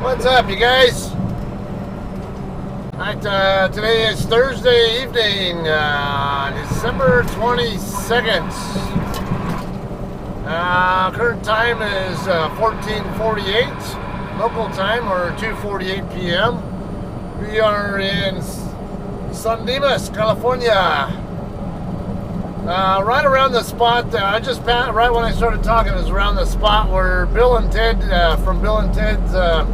What's up, you guys? Alright, today is Thursday evening, December 22nd. Current time is 14:48 local time, or 2:48 p.m. We are in San Dimas, California. Right around the spot, I just passed, right when I started talking, is around the spot where Bill and Ted, from Bill and Ted's, the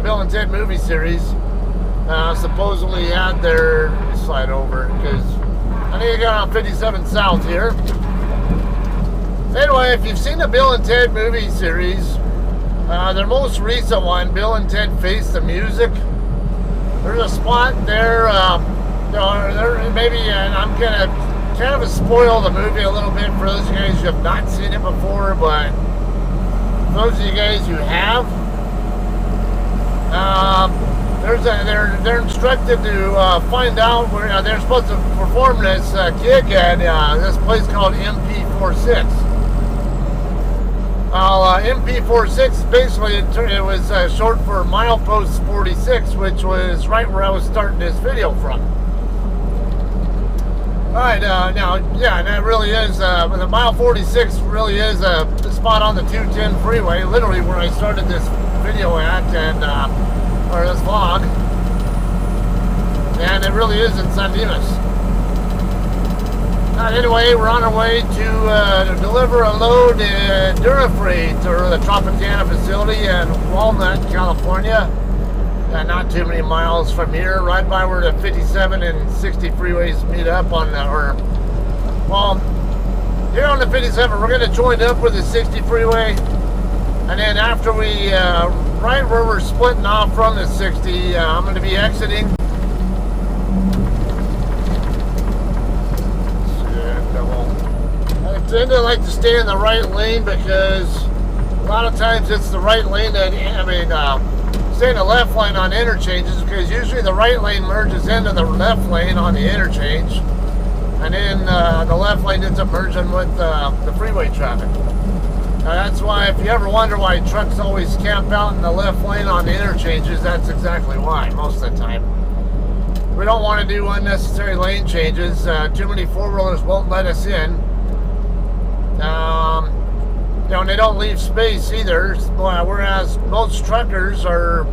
Bill and Ted movie series, supposedly had their, slide over, because I think I got on 57 South here. Anyway, if you've seen the Bill and Ted movie series, their most recent one, Bill and Ted Face the Music, there's a spot there, maybe, and I'm gonna kind of spoil the movie a little bit for those of you guys who have not seen it before, but for those of you guys who have, they're instructed to find out where they're supposed to perform this gig at this place called MP46. MP46 basically it was short for Milepost 46, which was right where I was starting this video from. Alright, now, yeah, and that really is, the mile 46 really is the spot on the 210 freeway, literally where I started this video at, and, or this vlog, and it really is in San Dimas. Anyway, we're on our way to deliver a load in Durafreight, or the Tropicana facility in Walnut, California. Not too many miles from here, right by where the 57 and 60 freeways meet up on the, here on the 57, we're going to join up with the 60 freeway, and then after we, right where we're splitting off from the 60, I'm going to be exiting. I tend to like to stay in the right lane because a lot of times it's the right lane that, stay in the left lane on interchanges, because usually the right lane merges into the left lane on the interchange, and then the left lane ends up merging with the freeway traffic. That's why, if you ever wonder why trucks always camp out in the left lane on the interchanges, that's exactly why, most of the time. We don't want to do unnecessary lane changes. Too many four-wheelers won't let us in. And they don't leave space either, whereas most truckers are,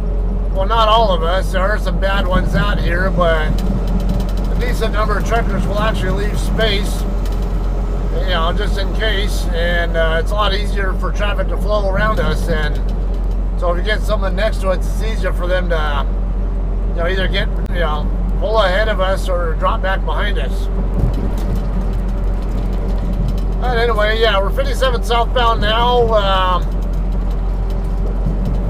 well, not all of us, there are some bad ones out here, but a decent number of truckers will actually leave space, just in case, and it's a lot easier for traffic to flow around us, and so if you get someone next to us, it's easier for them to, either get, pull ahead of us or drop back behind us. But anyway, yeah, we're 57 southbound now.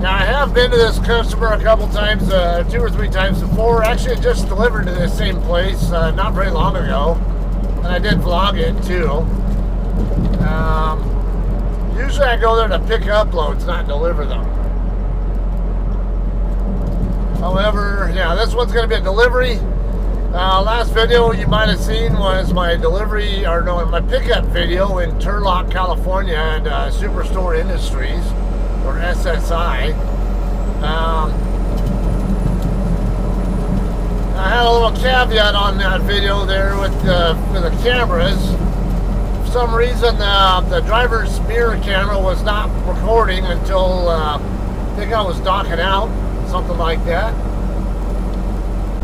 Now, I have been to this customer a couple times, 2 or 3 times before. Actually, I just delivered to this same place not very long ago, and I did vlog it too. Usually I go there to pick up loads, not deliver them. However, yeah, this one's going to be a delivery. Last video you might have seen was my delivery, my pickup video in Turlock, California at Superstore Industries, or SSI. I had a little caveat on that video there with the cameras. For some reason, the driver's mirror camera was not recording until I think I was docking out, something like that.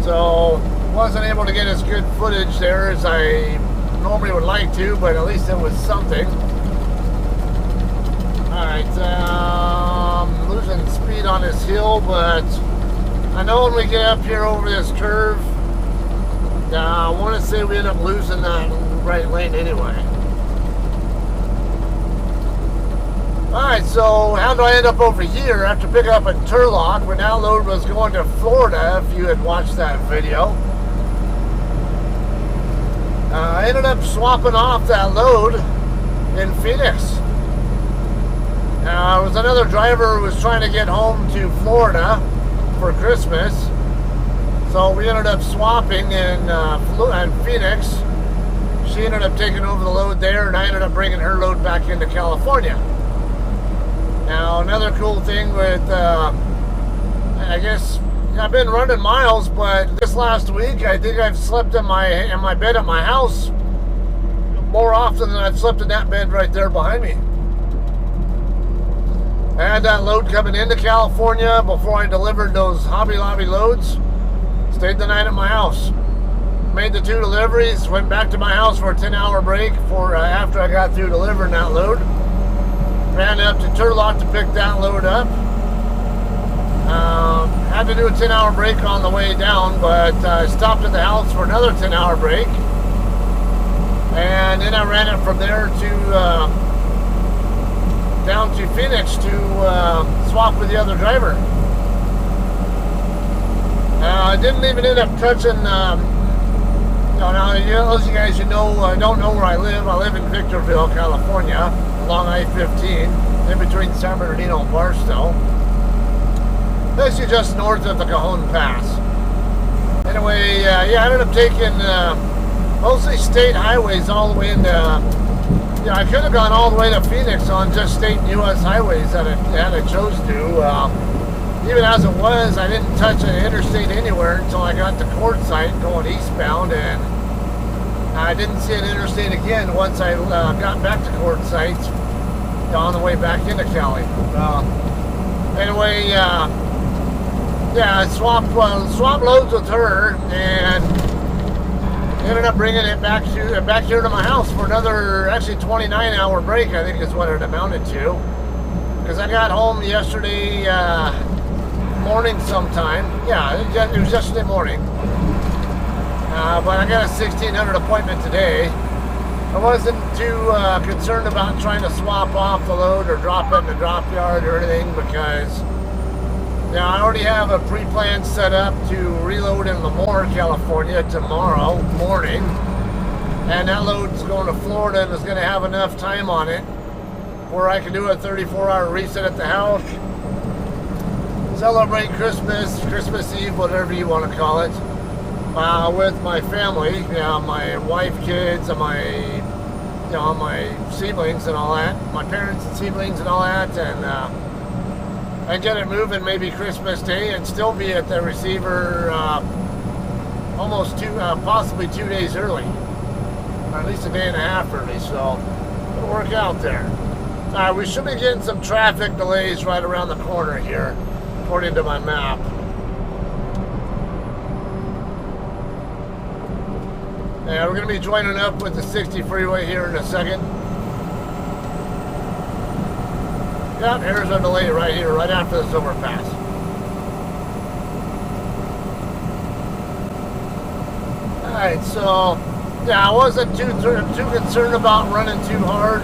So wasn't able to get as good footage there as I normally would like to, but at least it was something. Alright, losing speed on this hill, but I know when we get up here over this curve, I want to say we end up losing that right lane anyway. Alright, so how do I end up over here after picking up at Turlock when that load was going to Florida, if you had watched that video? I ended up swapping off that load in Phoenix. There was another driver who was trying to get home to Florida for Christmas, so we ended up swapping in Phoenix. She ended up taking over the load there, and I ended up bringing her load back into California. Now, another cool thing with I guess I've been running miles, but this last week I think I've slept in my bed at my house more often than I've slept in that bed right there behind me. I had that load coming into California before I delivered those Hobby Lobby loads. Stayed the night at my house. Made the 2 deliveries, went back to my house for a 10-hour break after I got through delivering that load. Ran up to Turlock to pick that load up. Had to do a 10-hour break on the way down, but stopped at the house for another 10-hour break. And then I ran it from there to down to Phoenix to swap with the other driver. I didn't even end up touching. Now, those of you guys who don't know where I live in Victorville, California, along I-15, in between San Bernardino and Barstow. Basically just north of the Cajon Pass. Anyway, yeah, I ended up taking mostly state highways all the way into, I could have gone all the way to Phoenix on just state and U.S. highways that I chose to. Even as it was, I didn't touch an interstate anywhere until I got to Quartzsite going eastbound, and I didn't see an interstate again once I got back to Quartzsite on the way back into Cali. Anyway, yeah, I swapped loads with her and ended up bringing it back here to my house for another, actually 29-hour break, I think is what it amounted to. Because I got home yesterday morning sometime. Yeah, it was yesterday morning. But I got a 1600 appointment today. I wasn't too concerned about trying to swap off the load or drop it in the drop yard or anything, because I already have a pre-planned setup to reload in Lemoore, California tomorrow morning. And that load's going to Florida and is going to have enough time on it where I can do a 34-hour reset at the house. Celebrate Christmas Eve, whatever you want to call it, with my family, my wife, kids, and my siblings and all that, my parents and siblings and all that, and get it moving maybe Christmas Day and still be at the receiver almost possibly 2 days early, or at least a day and a half early. So it'll work out there. We should be getting some traffic delays right around the corner here, according to my map. Yeah, we're going to be joining up with the 60 freeway here in a second. Yep, here's a delay right here, right after this overpass. Alright, so yeah, I wasn't too concerned about running too hard.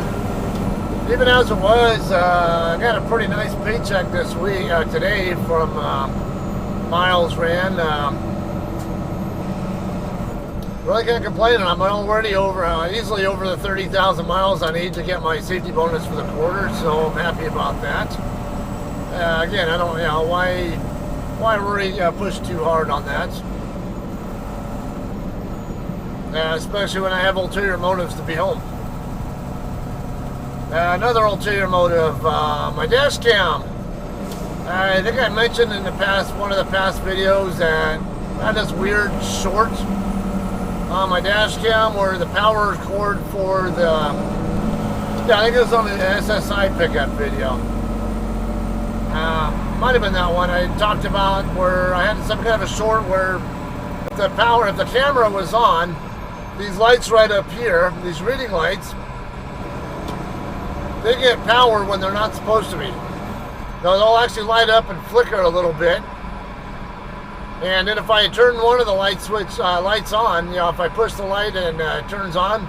Even as it was, I got a pretty nice paycheck this week, today, from miles ran. Really can't complain. I'm already easily over the 30,000 miles I need to get my safety bonus for the quarter, so I'm happy about that. Again, I don't, why really push too hard on that? Especially when I have ulterior motives to be home. Another ulterior motive, my Dashcam. I think I mentioned in one of the past videos that I had this weird short on my Dashcam where the power cord for the, I think it was on the SSI pickup video. Might have been that one I talked about where I had some kind of a short where if the camera was on, these lights right up here, these reading lights, they get power when they're not supposed to be. They'll actually light up and flicker a little bit. And then if I turn one of the lights on, if I push the light and it turns on,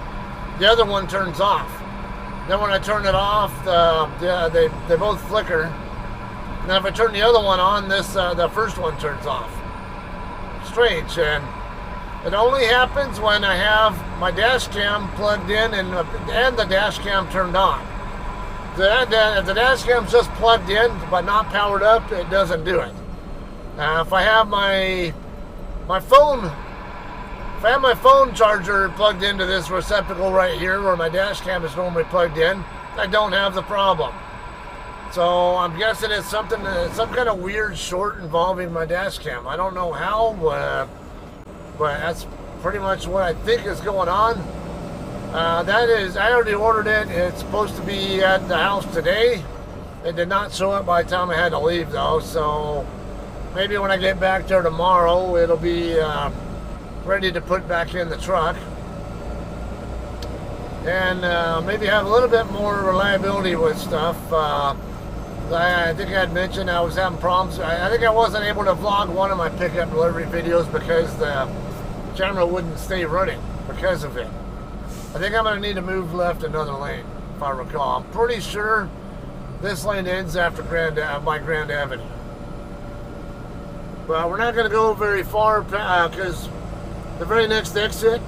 the other one turns off. Then when I turn it off, they both flicker. And then if I turn the other one on, the first one turns off. Strange, and it only happens when I have my dash cam plugged in and the dash cam turned on. If the dash cam's just plugged in but not powered up, it doesn't do it. If I have my phone charger plugged into this receptacle right here where my dash cam is normally plugged in, I don't have the problem. So I'm guessing it's something, some kind of weird short involving my dash cam. I don't know how, but that's pretty much what I think is going on. That is, I already ordered it. It's supposed to be at the house today. It did not show up by the time I had to leave though, so maybe when I get back there tomorrow, it'll be ready to put back in the truck. And maybe have a little bit more reliability with stuff. I think I had mentioned I was having problems. I think I wasn't able to vlog one of my pickup delivery videos because the camera wouldn't stay running because of it. I think I'm going to need to move left another lane, if I recall. I'm pretty sure this lane ends after by Grand Avenue. But we're not going to go very far because the very next exit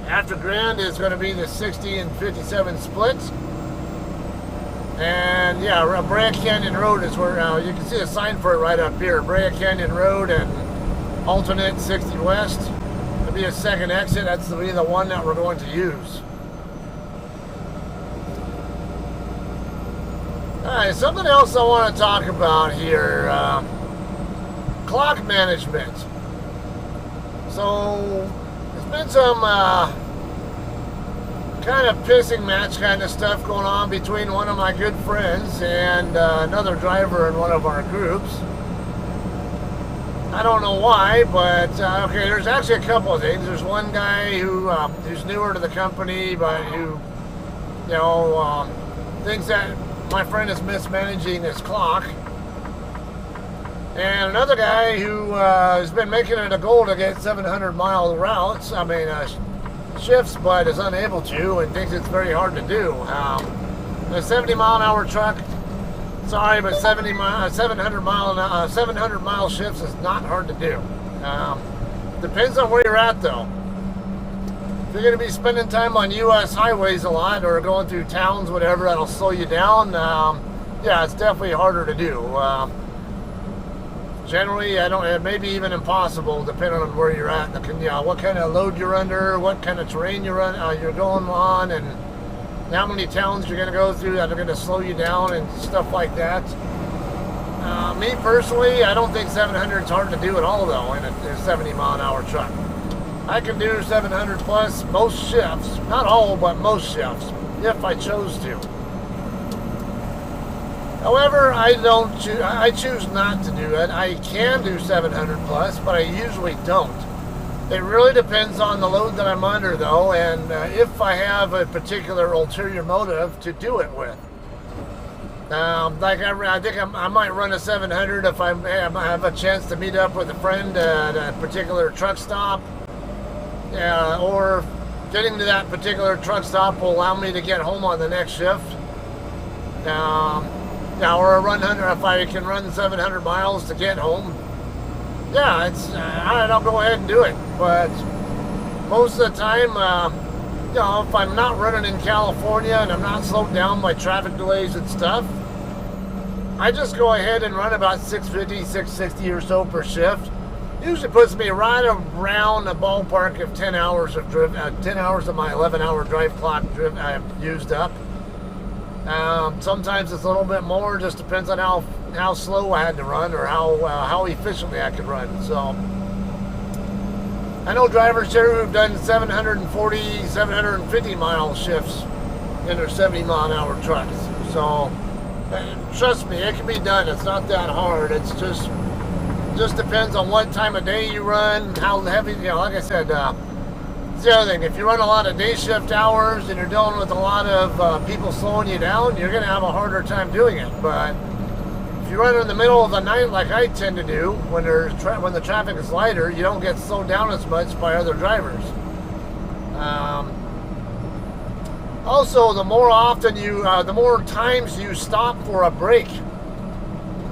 after Grand is going to be the 60 and 57 splits. And yeah, Brea Canyon Road is where you can see a sign for it right up here. Brea Canyon Road and alternate 60 West. It'll be a second exit. That's the one that we're going to use. Alright, something else I want to talk about here. Clock management. So, there's been some kind of pissing match kind of stuff going on between one of my good friends and another driver in one of our groups. I don't know why, but okay, there's actually a couple of things. There's one guy who's newer to the company, but who, you know, thinks that my friend is mismanaging his clock. And another guy who has been making it a goal to get 700-mile routes, shifts, but is unable to and thinks it's very hard to do. A 70-mile-an-hour truck, sorry, but 700-mile shifts is not hard to do. Depends on where you're at, though. If you're going to be spending time on U.S. highways a lot or going through towns, whatever, that'll slow you down, yeah, it's definitely harder to do. Generally, it may be even impossible depending on where you're at, what kind of load you're under, what kind of terrain you're going on, and how many towns you're going to go through that are going to slow you down and stuff like that. Me personally, I don't think 700 is hard to do at all, though, in a 70-mile-an-hour truck. I can do 700 plus most shifts, not all, but most shifts, if I chose to. However, I choose not to do it. I can do 700 plus, but I usually don't. It really depends on the load that I'm under, though, and if I have a particular ulterior motive to do it with. Like I think I might run a 700 if I have a chance to meet up with a friend at a particular truck stop. Or getting to that particular truck stop will allow me to get home on the next shift. Or if I can run 700 miles to get home, yeah, I'll go ahead and do it. But most of the time, if I'm not running in California and I'm not slowed down by traffic delays and stuff, I just go ahead and run about 650, 660 or so per shift. Usually puts me right around the ballpark of 10 hours of 10 hours of my 11-hour drive clock I've used up. Sometimes it's a little bit more, just depends on how slow I had to run or how efficiently I could run. So I know drivers here who've done 740, 750 mile shifts in their 70-mile-an-hour trucks. So trust me, it can be done. It's not that hard. It's just depends on what time of day you run, how heavy, like I said, it's the other thing. If you run a lot of day shift hours and you're dealing with a lot of people slowing you down, you're going to have a harder time doing it. But if you run in the middle of the night like I tend to do, when the traffic is lighter, you don't get slowed down as much by other drivers. Also, the more times you stop for a break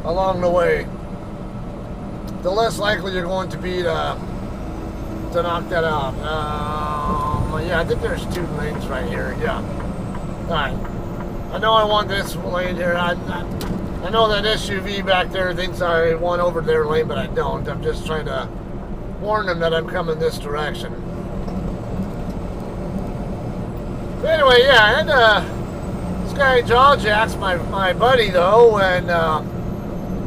along the way, the less likely you're going to be to knock that out. Yeah, I think there's 2 lanes right here. Yeah. Alright. I know I want this lane here. I know that SUV back there thinks I want over their lane, but I don't. I'm just trying to warn them that I'm coming this direction. But anyway, yeah, and it's guy jaw jacks my buddy though, and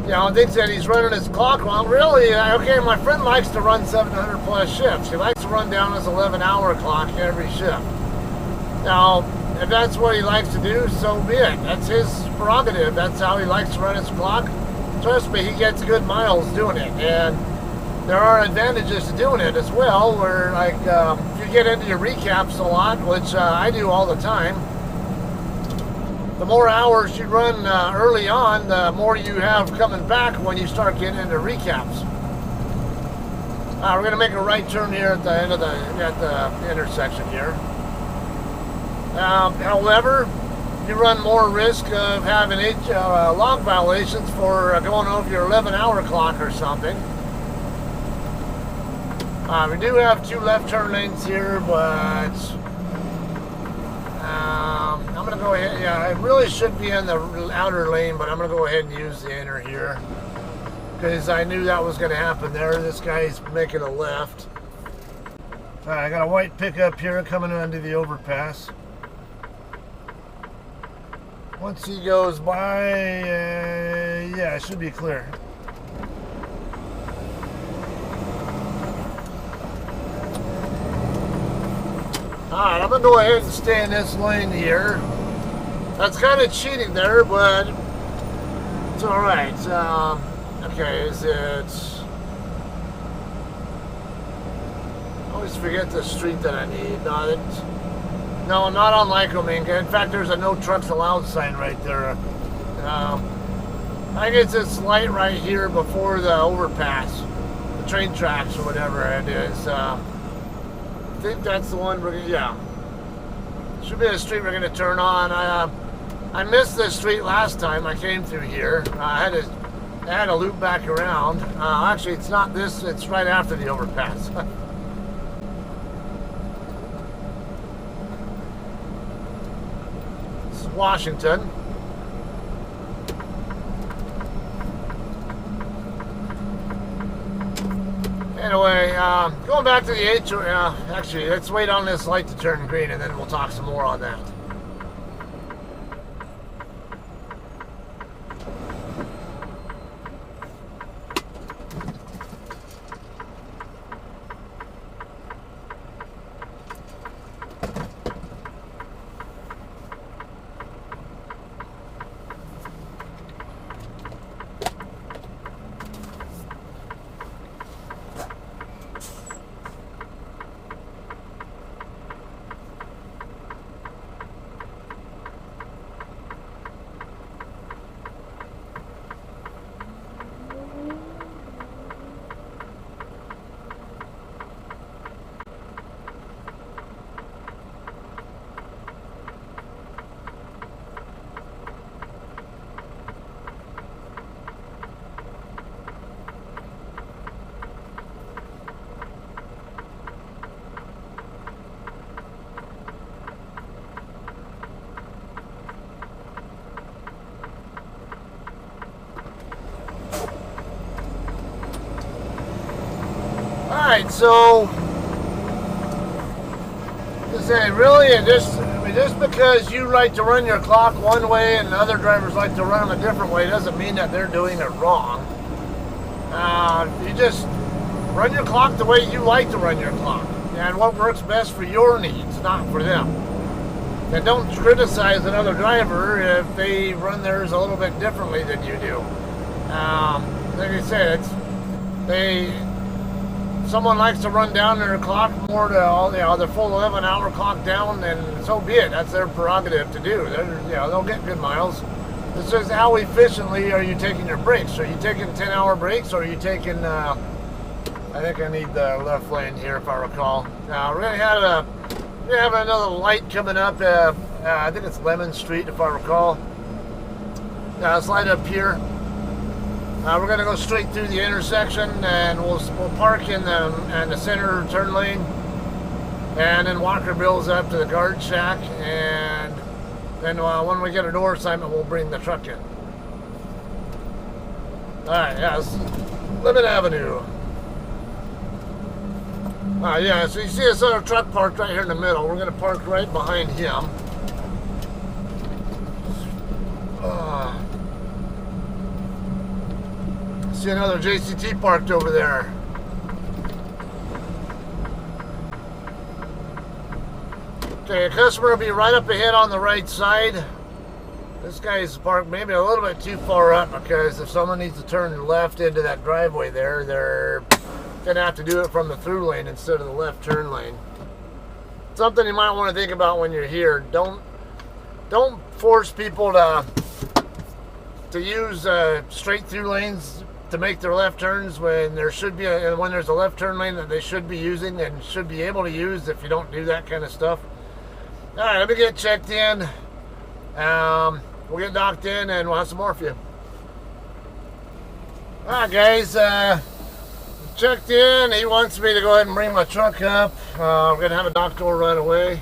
you know, thinks that he's running his clock wrong. Really, okay, my friend likes to run 700 plus shifts. He likes to run down his 11-hour clock every shift. Now, if that's what he likes to do, so be it. That's his prerogative. That's how he likes to run his clock. Trust me, he gets good miles doing it, and there are advantages to doing it as well, where like if you get into your recaps a lot, which I do all the time, the more hours you run early on, the more you have coming back when you start getting into recaps. We're going to make a right turn here at the end of the intersection here. However, you run more risk of having log violations for going over your 11-hour clock or something. We do have 2 left turn lanes here, but I'm going to go ahead. Yeah, I really should be in the outer lane, but I'm going to go ahead and use the inner here because I knew that was going to happen there. This guy's making a left. I got a white pickup here coming onto the overpass. Once he goes by, yeah, it should be clear. Alright, I'm going to go ahead and stay in this lane here. That's kind of cheating there, but it's alright. Okay, is it... I always forget the street that I need. No, not on Lycoming. In fact, there's a no trucks allowed sign right there. I guess it's this light right here before the overpass, the train tracks or whatever it is. I think that's the one we're gonna, yeah. Should be the street we're gonna turn on. I missed this street last time I came through here. I had to loop back around. Actually, it's not this. It's right after the overpass. Washington. Anyway, going back to the H. Actually, let's wait on this light to turn green, and then we'll talk some more on that. Alright, so to say really, just because you like to run your clock one way and other drivers like to run them a different way doesn't mean that they're doing it wrong. You just run your clock the way you like to run your clock and what works best for your needs, not for them. And don't criticize another driver if they run theirs a little bit differently than you do. Like I said, someone likes to run down their clock more to all, their full 11-hour clock down, and so be it. That's their prerogative to do. They'll get good miles. It's just how efficiently are you taking your breaks? Are you taking 10-hour breaks, or are you taking? I think I need the left lane here, if I recall. We're gonna have another light coming up. I think it's Lemon Street, if I recall. Let's light up here. We're going to go straight through the intersection, and we'll park in the center turn lane, and then Walker Bill's up to the guard shack, and then when we get a door assignment, we'll bring the truck in. Alright, yes, Lemon Avenue. Yeah, so you see this other truck parked right here in the middle. We're going to park right behind him. See another JCT parked over there. Okay, a customer will be right up ahead on the right side. This guy's parked maybe a little bit too far up, because if someone needs to turn left into that driveway there, they're going to have to do it from the through lane instead of the left turn lane. Something you might want to think about when you're here. Don't force people to use straight through lanes to make their left turns when there should be when there's a left turn lane that they should be using and should be able to use if you don't do that kind of stuff. All right, let me get checked in. We'll get docked in and we'll have some more for you. All right, guys. Checked in. He wants me to go ahead and bring my truck up. We're going to have a dock door right away.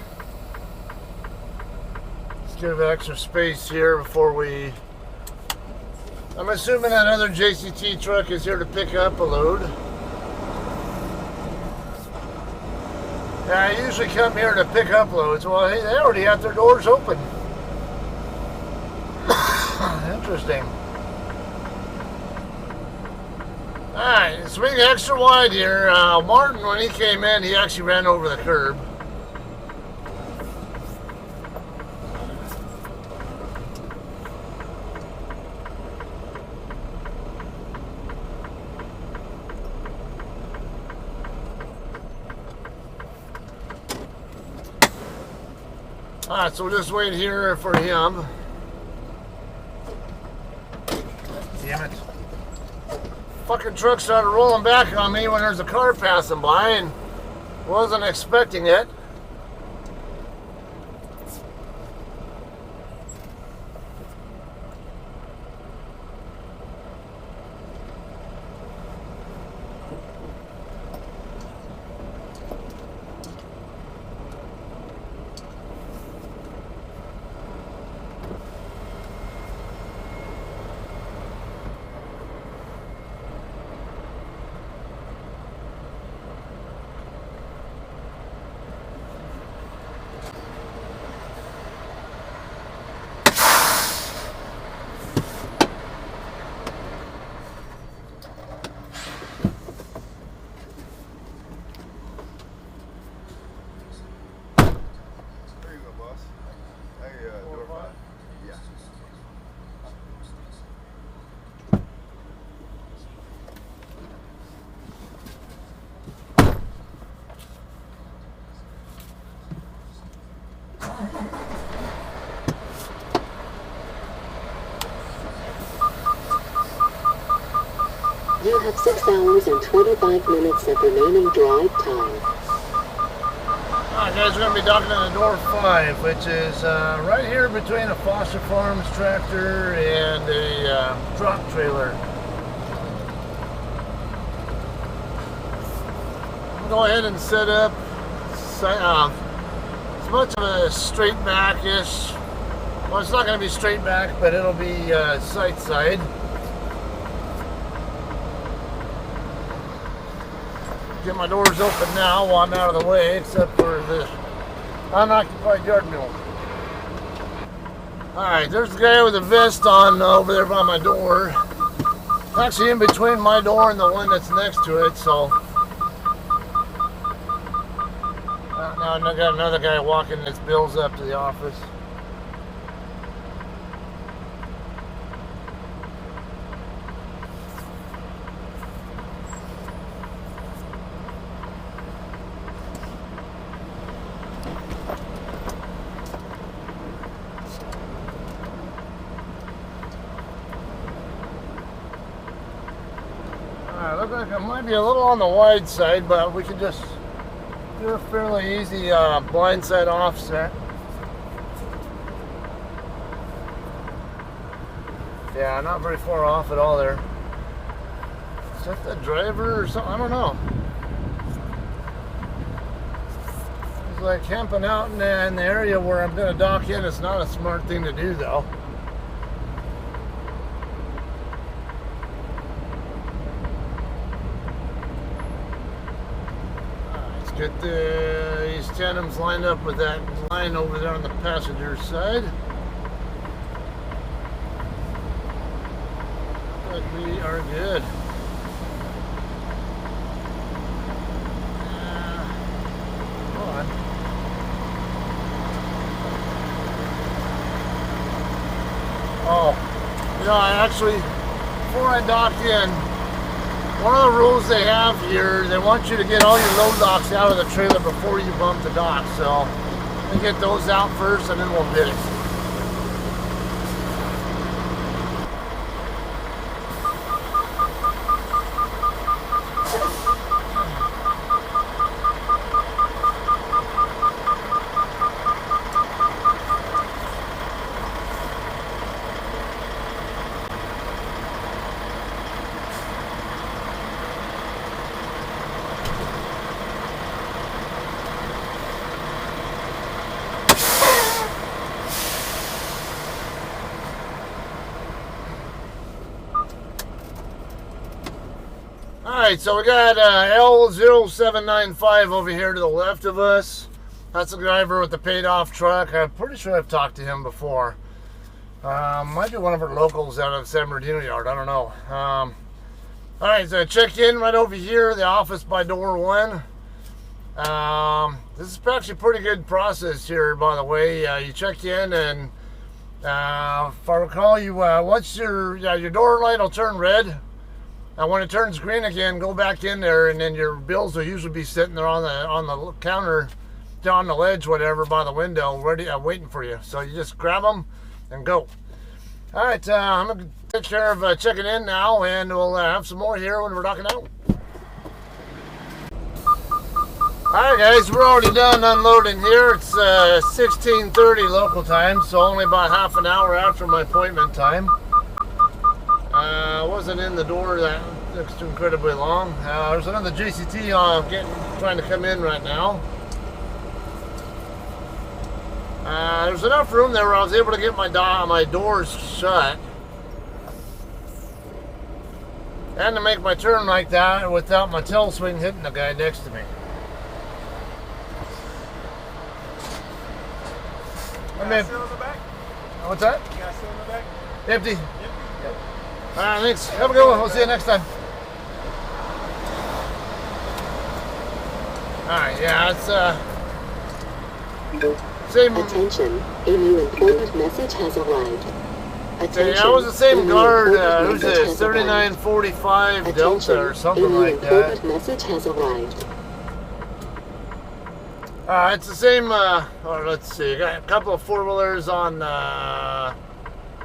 Let's give it extra space here before we... I'm assuming that other JCT truck is here to pick up a load. I usually come here to pick up loads. Well, hey, they already have their doors open. Interesting. Alright, swing extra wide here. Martin, when he came in, he actually ran over the curb. Alright, so we'll just wait here for him. Damn it. Fucking truck started rolling back on me when there's a car passing by and wasn't expecting it. You have 6 hours and 25 minutes of remaining drive time. Alright guys, we're going to be docking in the door 5, which is right here between a Foster Farms tractor and a drop trailer. I'm going to go ahead and set up as much of a straight back-ish. Well, it's not going to be straight back, but it'll be sight side. Get my doors open now while I'm out of the way, except for the unoccupied yard mule. Alright, there's the guy with the vest on over there by my door. Actually in between my door and the one that's next to it, so. Now I got another guy walking his bills up to the office. Looks like it might be a little on the wide side, but we can just do a fairly easy blind side offset. Yeah, not very far off at all there. Is that the driver or something? I don't know. He's like camping out in the area where I'm going to dock in. It's not a smart thing to do though. Get these tandems lined up with that line over there on the passenger side. Looks like we are good. No, I actually, before I docked in, one of the rules they have here, they want you to get all your load locks out of the trailer before you bump the dock. So we get those out first and then we'll hit it. Alright, so we got L0795 over here to the left of us. That's the driver with the paid off truck. I'm pretty sure I've talked to him before. Might be one of our locals out of San Bernardino yard, I don't know. Alright, so I check in right over here, the office by door 1. This is actually a pretty good process here, by the way. You check in and if I recall, you once your door light will turn red. And when it turns green again, go back in there, and then your bills will usually be sitting there on the counter, down the ledge, whatever, by the window, ready, waiting for you. So you just grab them and go. All right, I'm gonna take care of checking in now, and we'll have some more here when we're docking out. All right, guys, we're already done unloading here. It's 16:30 local time, so only about half an hour after my appointment time. I wasn't in the door that looks incredibly long. There's another JCT trying to come in right now. There's enough room there where I was able to get my doors shut and to make my turn like that without my tail swing hitting the guy next to me. Gas still in the back? What's that? Gas still in the back? Empty. Yep. All right, thanks. Have a good one. We'll see you next time. All right, yeah, it's same. Attention, a new important message has arrived. Attention, Yeah, it was the same guard. Who's it? it? 3945 Delta or something like that. Important message has arrived. It's the same. Or let's see. I got a couple of 4-wheelers on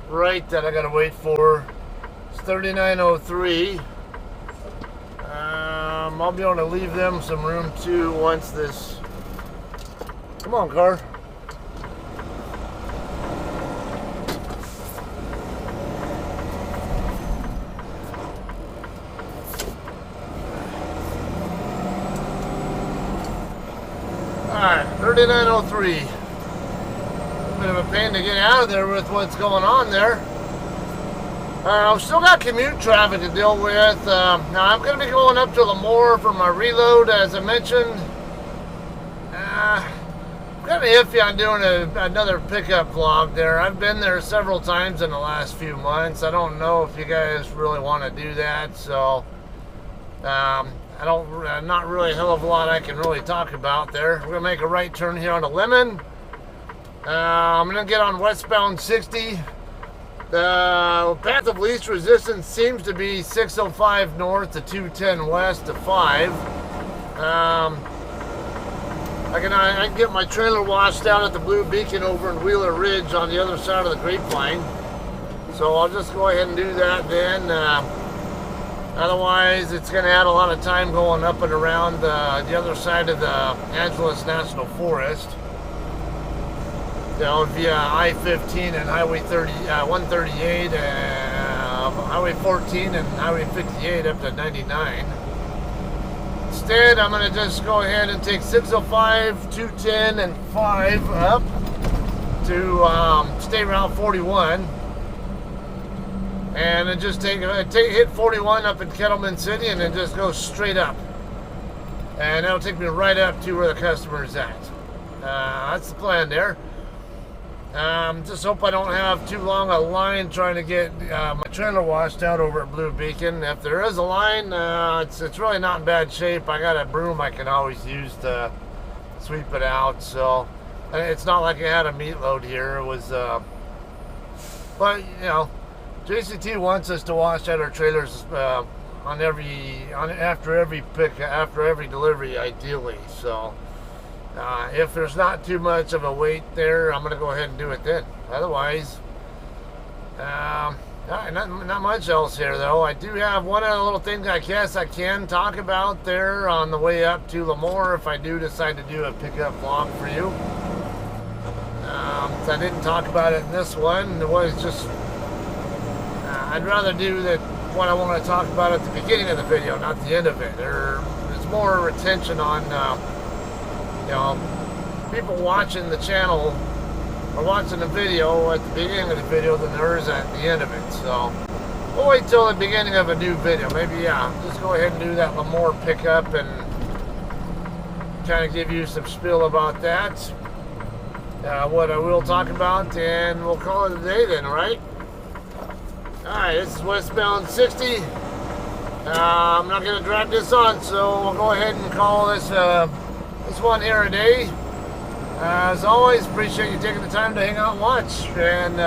right that I gotta wait for. 3903. I'll be able to leave them some room too once this. Come on, car. Alright, 3903. Bit of a pain to get out of there with what's going on there. I've still got commute traffic to deal with. Now I'm going to be going up to Lemoore for my reload, as I mentioned. Kind of iffy on doing another pickup vlog there. I've been there several times in the last few months. I don't know if you guys really want to do that, so not really a hell of a lot I can really talk about there. We're going to make a right turn here on Lemon. I'm going to get on westbound 60. The path of least resistance seems to be 605 north to 210 west to 5. I can get my trailer washed out at the Blue Beacon over in Wheeler Ridge on the other side of the Grapevine. So I'll just go ahead and do that then. Otherwise, it's going to add a lot of time going up and around the other side of the Angeles National Forest. Down via I-15 and Highway 138, Highway 14 and Highway 58 up to 99. Instead, I'm going to just go ahead and take 605, 210, and 5 up to State Route 41. And then just hit 41 up in Kettleman City and then just go straight up. And that'll take me right up to where the customer is at. That's the plan there. Just hope I don't have too long a line trying to get my trailer washed out over at Blue Beacon. If there is a line, it's really not in bad shape. I got a broom I can always use to sweep it out. So it's not like I had a meat load here. It was, but you know, JCT wants us to wash out our trailers after every delivery, ideally. So if there's not too much of a weight there, I'm gonna go ahead and do it then. Otherwise, not much else here though. I do have one other little thing I guess I can talk about there on the way up to Lemoore if I do decide to do a pickup vlog for you. So I didn't talk about it in this one. It was just I'd rather do what I want to talk about at the beginning of the video, not the end of it. There's more retention on people watching the channel or watching the video at the beginning of the video than there is at the end of it. So we'll wait till the beginning of a new video. Maybe just go ahead and do that Lemoore pickup and kind of give you some spiel about that. What I will talk about, and we'll call it a day then, right? Alright, this is westbound 60. I'm not going to drag this on, so we'll go ahead and call this one here a day. As always, appreciate you taking the time to hang out and watch. And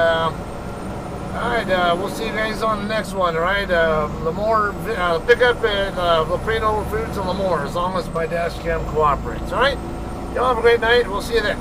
alright, we'll see you guys on the next one, alright? Lemoore pickup at Loprino Foods in Lemoore, as long as my Dashcam cooperates. Alright? Y'all have a great night. We'll see you then.